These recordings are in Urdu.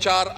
4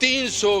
300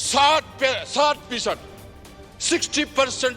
60% 60%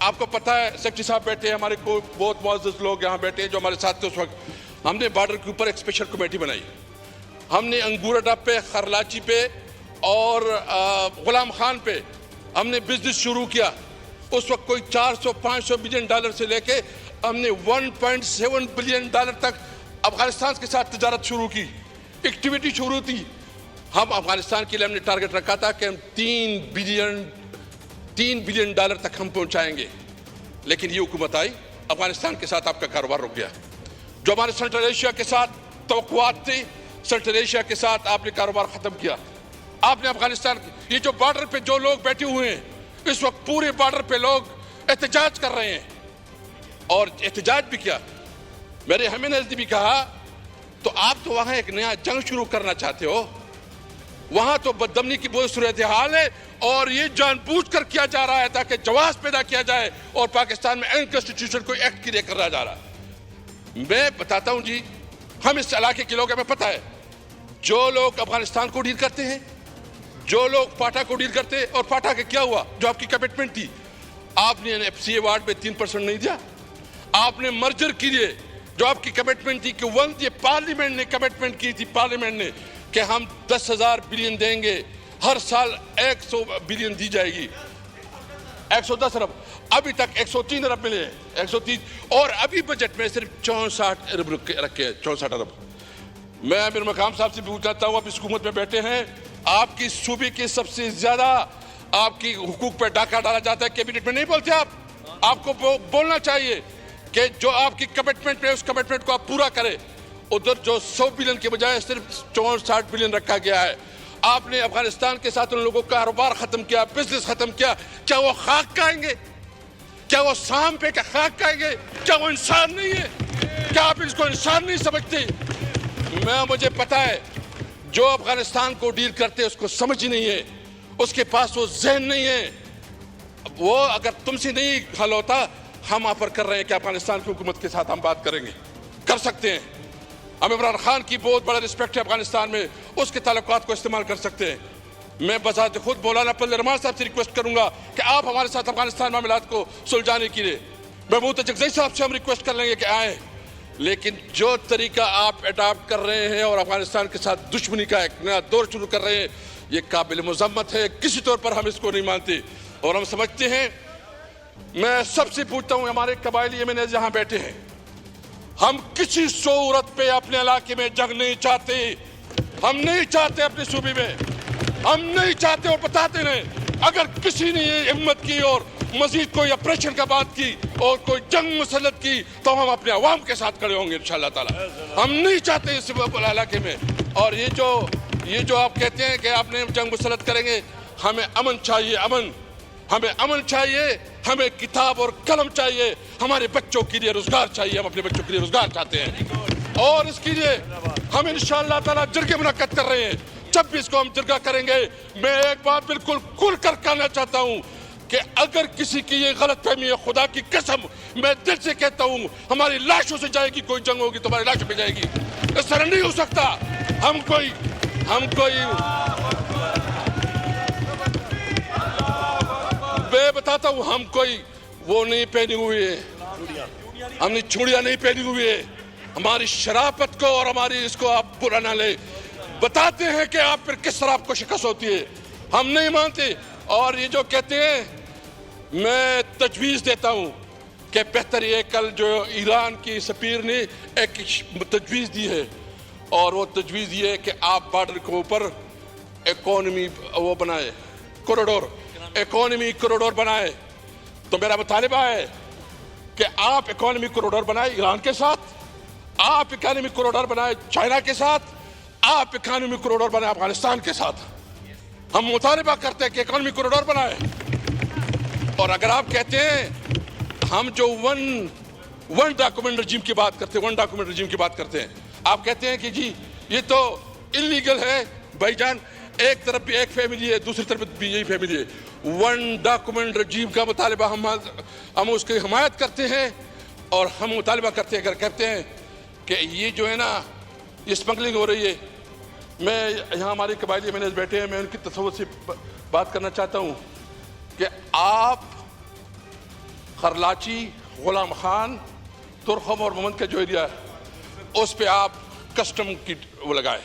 آپ کو پتہ ہے سیکرٹری صاحب بیٹھے ہیں ہمارے کو بہت معزز لوگ یہاں بیٹھے ہیں جو ہمارے ساتھ تھے اس وقت. ہم نے بارڈر کے اوپر ایک اسپیشل کمیٹی بنائی. ہم نے انگور اڈا پہ، خرلاچی پہ اور غلام خان پہ ہم نے بزنس شروع کیا. اس وقت کوئی 400-500 بلین ڈالر سے لے کے ہم نے 1.7 بلین ڈالر تک افغانستان کے ساتھ تجارت شروع کی، ایکٹیویٹی شروع تھی. ہم افغانستان کے لیے ہم نے ٹارگٹ رکھا تھا کہ ہم 3 بلین ڈالر تک ہم پہنچائیں گے. لیکن یہ حکومت آئی، افغانستان کے ساتھ آپ کا کاروبار رک گیا. جو ہمارے سینٹرل ایشیا کے ساتھ توقعات تھی، سینٹرل ایشیا کے ساتھ آپ نے کاروبار ختم کیا. آپ نے افغانستان یہ جو بارڈر پہ جو لوگ بیٹھے ہوئے ہیں اس وقت پورے بارڈر پہ لوگ احتجاج کر رہے ہیں. اور احتجاج بھی کیا، میرے ہمیں نزدیک بھی کہا تو آپ تو وہاں ایک نیا جنگ شروع کرنا چاہتے ہو. وہاں تو بدامنی کی بہت صورتحال ہے اور یہ جان بوجھ کر کیا جا رہا ہے تاکہ جواز پیدا کیا جائے اور پاکستان میں انکانسٹیٹیوشن کو ایکٹ کریٹ کرنا جا رہا ہے. میں بتاتا ہوں جی، ہم اس علاقے کے لوگ ہمیں پتہ ہے جو لوگ افغانستان کو ڈیل کرتے ہیں، جو لوگ پاٹا کو ڈیل کرتے ہیں. اور پاٹا کے کیا ہوا جو آپ کی کمٹمنٹ تھی؟ آپ نے ایف سی اے وارڈ میں 3% نہیں دیا. آپ نے مرجر کے لیے جو آپ کی کمٹمنٹ تھی کہ یہ پارلیمنٹ نے کمٹمنٹ کی تھی، پارلیمنٹ نے کہ ہم 10,000 بلین دیں گے، ہر سال 100 بلین دی جائے گی، 110 ارب. ابھی تک 103 ارب ملے ہیں، 130. اور ابھی بجٹ میں صرف 64 ارب رکھے ہیں، 64 ارب. میں امیر مقام صاحب سے پوچھنا چاہتا ہوں، آپ اس حکومت میں بیٹھے ہیں، آپ کی صوبے کے سب سے زیادہ آپ کی حقوق پہ ڈاکہ ڈالا جاتا ہے، کیبنٹ میں نہیں بولتے آپ کو بولنا چاہیے کہ جو آپ کی کمٹمنٹ ہے اس کمٹمنٹ کو آپ پورا کریں. ادھر جو 100 بلین کے بجائے صرف 64 بلین رکھا گیا ہے. آپ نے افغانستان کے ساتھ ان لوگوں کا کاروبار ختم کیا، بزنس ختم کیا. کیا وہ خاک کھائیں گے؟ کیا وہ سام پہ کا خاک کھائیں گے؟ کیا وہ انسان نہیں ہے؟ کیا آپ اس کو انسان نہیں سمجھتے؟ مجھے پتا ہے جو افغانستان کو ڈیل کرتے اس کو سمجھ ہی نہیں ہے، اس کے پاس وہ ذہن نہیں ہے. وہ اگر تم سے نہیں حل ہوتا، ہم آفر کر رہے ہیں کہ افغانستان کی حکومت کے ساتھ ہم بات کریں گے، کر سکتے ہیں. ہم عمران خان کی بہت بڑا رسپیکٹ ہے افغانستان میں، اس کے تعلقات کو استعمال کر سکتے ہیں. میں بذات خود مولانا فضل الرحمان صاحب سے ریکویسٹ کروں گا کہ آپ ہمارے ساتھ افغانستان معاملات کو سلجھانے کے لیے، محمود جگزئی صاحب سے ہم ریکویسٹ کر لیں گے کہ آئیں. لیکن جو طریقہ آپ اڈاپٹ کر رہے ہیں اور افغانستان کے ساتھ دشمنی کا ایک نیا دور شروع کر رہے ہیں، یہ قابل مذمت ہے. کسی طور پر ہم اس کو نہیں مانتے اور ہم سمجھتے ہیں. میں سب سے پوچھتا ہوں، ہمارے قبائلی ایم این اے یہاں بیٹھے ہیں، ہم کسی صورت پہ اپنے علاقے میں جنگ نہیں چاہتے. ہم نہیں چاہتے اپنے صوبے میں، ہم نہیں چاہتے اور بتاتے رہے. اگر کسی نے یہ ہمت کی اور مزید کوئی آپریشن کا بات کی اور کوئی جنگ مسلط کی تو ہم اپنے عوام کے ساتھ کھڑے ہوں گے انشاءاللہ تعالی. ہم نہیں چاہتے اس علاقے میں. اور یہ جو آپ کہتے ہیں کہ آپ نے جنگ مسلط کریں گے، ہمیں امن چاہیے، ہمیں امن چاہیے، ہمیں کتاب اور قلم چاہیے، ہمارے بچوں کے لیے روزگار چاہیے. ہم اپنے بچوں کے لیے روزگار چاہتے ہیں اور اس کے لیے ہم انشاءاللہ تعالی جرگے منعقد کر رہے ہیں. جب بھی اس کو ہم جرگہ کریں گے، میں ایک بات بالکل کھل کر کہنا چاہتا ہوں کہ اگر کسی کی یہ غلط فہمی ہے، خدا کی قسم میں دل سے کہتا ہوں، ہماری لاشوں سے جائے گی کوئی جنگ ہوگی تو ہماری لاشوں پہ جائے گی. اس طرح نہیں ہو سکتا. ہم کوئی میں بتاتا ہوں، ہم کوئی وہ نہیں پہنے ہوئے ہیں، ہم نے چوڑیاں نہیں پہنی ہوئی ہے. ہماری شرافت کو اور ہماری اس کو آپ برا نہ لے. بتاتے ہیں کہ آپ پھر کس طرح آپ کو شکست ہوتی ہے. ہم نہیں مانتے. اور یہ جو کہتے ہیں، میں تجویز دیتا ہوں کہ بہتر یہ کل جو ایران کی سفیر نے ایک تجویز دی ہے اور وہ تجویز یہ ہے کہ آپ بارڈر کے اوپر اکانومی وہ بنائے، اکانومی کوریڈور بنائے. تو میرا مطالبہ ہے کہ آپ اکانومی کوریڈور بنائے ایران کے ساتھ، آپ اکانومی کوریڈور بنائے چائنا کے ساتھ، آپ اکانومی کوریڈور بنائے افغانستان کے ساتھ. ہم مطالبہ کرتے ہیں کہ اکانومی کوریڈور بنائے. اور اگر آپ کہتے ہیں ہم جو ون ڈاکومنٹ رجیم کی بات کرتے ہیں، آپ کہتے ہیں کہ جی یہ تو انلیگل ہے. بھائی جان، ایک طرف بھی ایک فیملی ہے، دوسری طرف بھی یہی فیملی ہے. ون ڈاکومنٹ رجیم کا مطالبہ ہم اس کی حمایت کرتے ہیں اور ہم مطالبہ کرتے ہیں، اگر کہتے ہیں کہ یہ جو ہے نا یہ اسمگلنگ ہو رہی ہے. میں یہاں ہمارے قبائلی مینیج بیٹھے ہیں، میں ان کی تصور سے بات کرنا چاہتا ہوں کہ آپ خرلاچی، غلام خان، ترخم اور محمد کا جو ایریا اس پہ آپ کسٹم کی وہ لگائے.